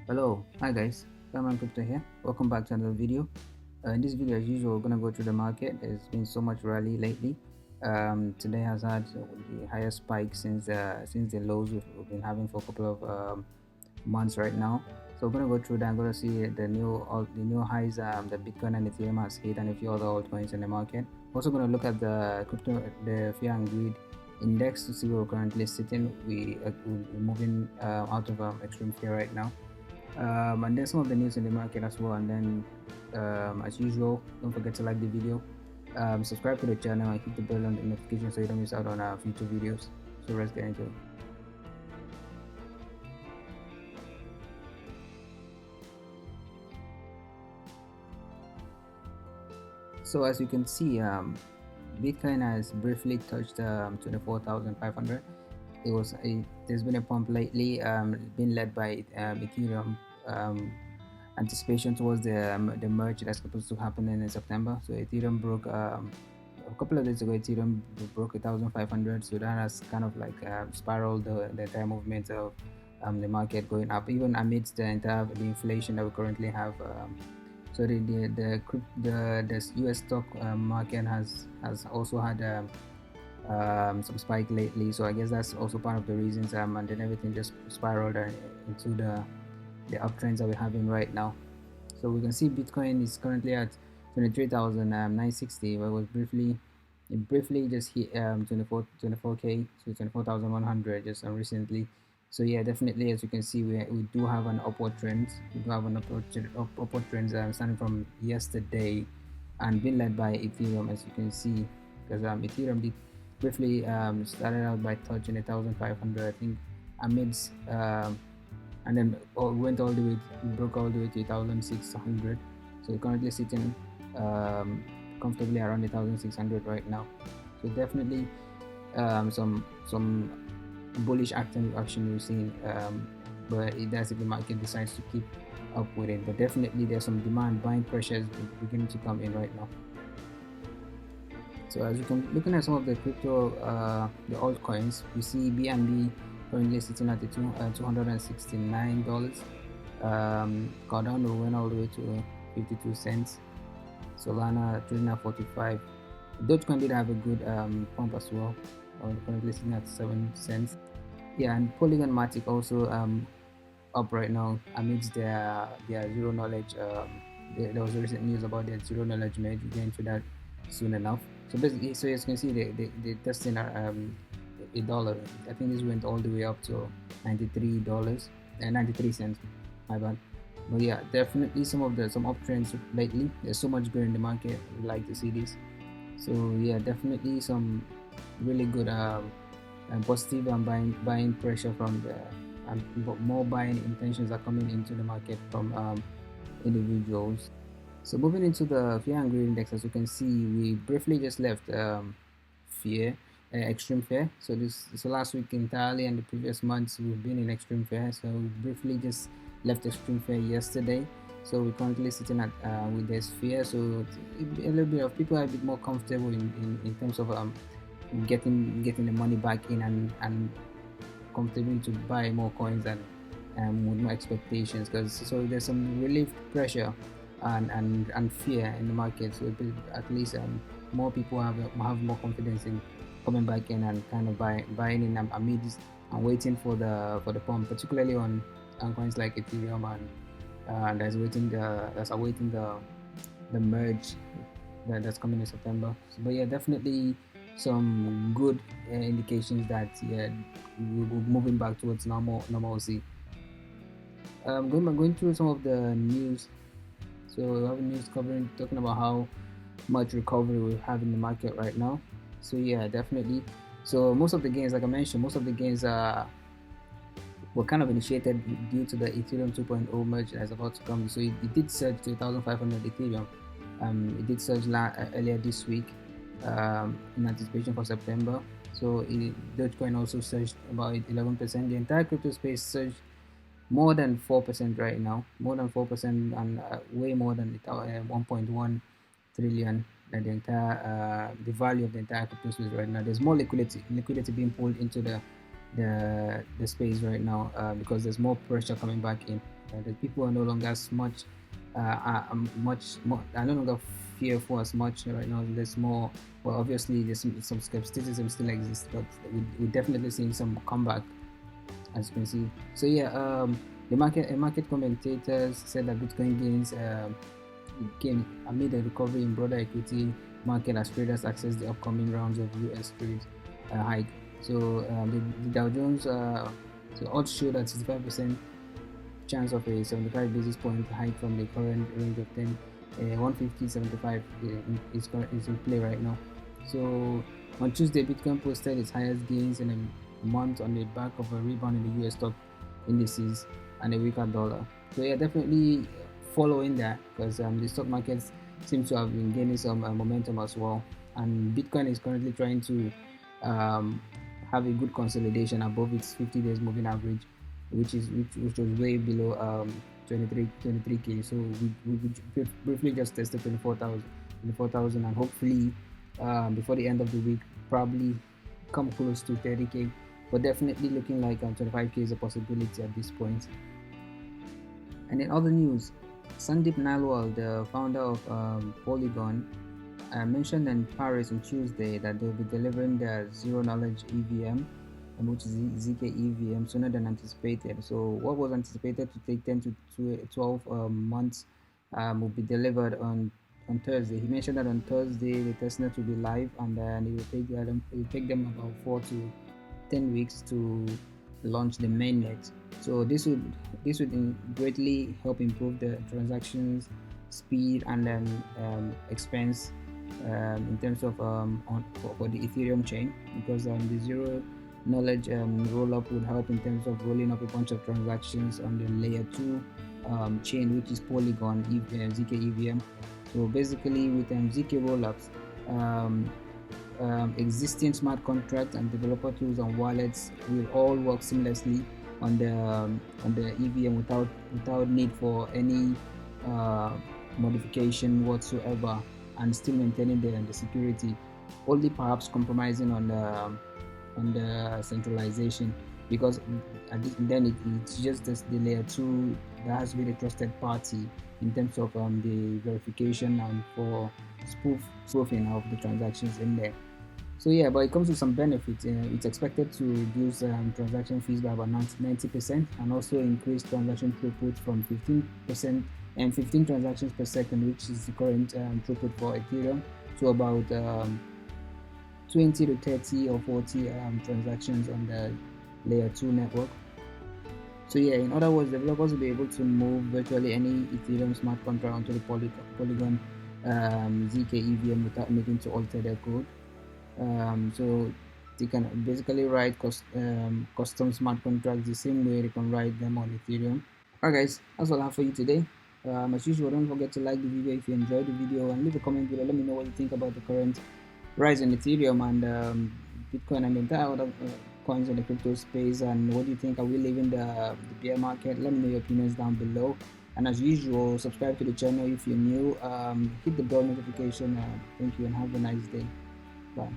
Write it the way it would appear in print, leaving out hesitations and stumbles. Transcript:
Hello, hi guys, Kaman Crypto here. Welcome back to another video. In this video, as usual, we're gonna go through the market. There's been so much rally lately. Today has had the highest spike since the lows we've been having for a couple of months right now. So we're gonna go through that. I'm gonna see the new highs that Bitcoin and Ethereum has hit, and a few other altcoins in the market. Also gonna look at the fear and greed index to see where we're currently sitting. We're moving out of extreme fear right now, and then some of the news in the market as well. And then, as usual, don't forget to like the video, subscribe to the channel, and hit the bell on the notification so you don't miss out on our future videos. So let's get into it. So as you can see, Bitcoin has briefly touched 24,500. There's been a pump lately, been led by Ethereum. Anticipation towards the merge that's supposed to happen in September. So Ethereum broke a couple of days ago. Ethereum broke 1,500. So that has kind of like spiraled the entire movement of the market going up, even amidst the inflation that we currently have. So the U.S. stock market has also had some spike lately. So I guess that's also part of the reasons. And then everything just spiraled into the uptrends that we're having right now. So we can see Bitcoin is currently at 23,960, where it was briefly just hit 24k, so 24,100 just recently. So yeah, definitely, as you can see, we do have an upward trend. We do have an upward trend starting from yesterday, and being led by Ethereum, as you can see, because Ethereum did briefly started out by touching 1,500, I think, amidst and then went all the way, broke all the way to 1,600. So currently sitting comfortably around 1,600 right now. So definitely some bullish action we've seen, but it does if the market decides to keep up with it. But definitely there's some demand buying pressures beginning to come in right now. So as you can looking at some of the the altcoins, we see BNB currently sitting at the $269. Cardano went all the way to 52 cents. Solana trading at 45. Dogecoin did have a good pump as well. Currently sitting at 7 cents. Yeah, and Polygon Matic also up right now amidst their zero knowledge. There was recent news about their zero knowledge merge. We'll get into that soon enough. So basically, so as you can see, they testing a dollar. I think this went all the way up to $93 and 93 cents. My bad. But yeah, definitely some uptrends lately. There's so much good in the market. We like to see this. So yeah, definitely some really good and positive and buying pressure from the more buying intentions are coming into the market from individuals. So moving into the fear and greed index, as you can see, we briefly just left fear, extreme fear. So last week entirely and the previous months we've been in extreme fear. So we briefly just left extreme fear yesterday. So we're currently sitting at with this fear. So a little bit of people are a bit more comfortable in terms of getting the money back in and comfortable to buy more coins and with more expectations, because so there's some relief pressure and fear in the market. So at least more people have more confidence in coming back in and kind of buying in amidst and waiting for the pump, particularly on coins like Ethereum and that's awaiting the merge that's coming in September. So, but yeah, definitely some good indications that yeah, we're moving back towards normalcy. Going through some of the news. So we have news covering talking about how much recovery we have in the market right now. So yeah, definitely. So most of the gains, like I mentioned, most of the gains were kind of initiated due to the Ethereum 2.0 merge that's about to come. So it did surge to 1,500 Ethereum. It did surge earlier this week in anticipation for September. So Dogecoin also surged about 11%. The entire crypto space surged more than 4% right now, more than 4%, and way more than 1.1 trillion. The value of the entire crypto space right now. There's more liquidity being pulled into the space right now, because there's more pressure coming back in. The people are no longer as much much more, are no longer fearful as much right now. There's more, well, obviously there's some skepticism still exists, but we're definitely seeing some comeback, as you can see. So yeah, the market commentators said that Bitcoin gains came amid a recovery in broader equity market as traders access the upcoming rounds of US trade hike. So the Dow Jones, so odds show that 65% chance of a 75 basis point hike from the current range of 10, 150, 75 is in play right now. So on Tuesday, Bitcoin posted its highest gains in a month on the back of a rebound in the US stock indices and a weaker dollar. So yeah, definitely following that, because the stock markets seems to have been gaining some momentum as well, and Bitcoin is currently trying to um, have a good consolidation above its 50 days moving average, which was way below 23k. So we briefly just tested 24,000, and hopefully before the end of the week probably come close to 30k, but definitely looking like 25k is a possibility at this point. And in other news, Sandeep Nalwal, the founder of Polygon, mentioned in Paris on Tuesday that they'll be delivering their zero knowledge EVM, which is ZK EVM, sooner than anticipated. So what was anticipated to take 10 to 12 months will be delivered on Thursday. He mentioned that on Thursday the testnet will be live, and then it will take them about 4 to 10 weeks to launch the mainnet. So this would greatly help improve the transactions speed and then expense in terms of for the Ethereum chain, because the zero knowledge rollup would help in terms of rolling up a bunch of transactions on the layer 2 chain, which is Polygon ZK EVM. So basically with ZK rollups, existing smart contracts and developer tools and wallets will all work seamlessly on the EVM without need for any modification whatsoever, and still maintaining the security, only perhaps compromising on the centralization, because then it's just the layer 2 that has to be the trusted party in terms of the verification and for spoofing of the transactions in there. So yeah, but it comes with some benefits. It's expected to reduce transaction fees by about 90%, and also increase transaction throughput from 15% and 15 transactions per second, which is the current throughput for Ethereum, to about 20 to 30 or 40 transactions on the layer 2 network. So yeah, in other words, developers will be able to move virtually any Ethereum smart contract onto the Polygon ZK EVM without needing to alter their code. So they can basically write custom smart contracts the same way they can write them on Ethereum. Alright guys, that's all I have for you today. As usual, don't forget to like the video if you enjoyed the video, and leave a comment below. Let me know what you think about the current rise in Ethereum and Bitcoin and the entire other coins in the crypto space, and what do you think? Are we leaving the bear market? Let me know your opinions down below. And as usual, subscribe to the channel if you're new. Hit the bell notification. Thank you and have a nice day. Bye.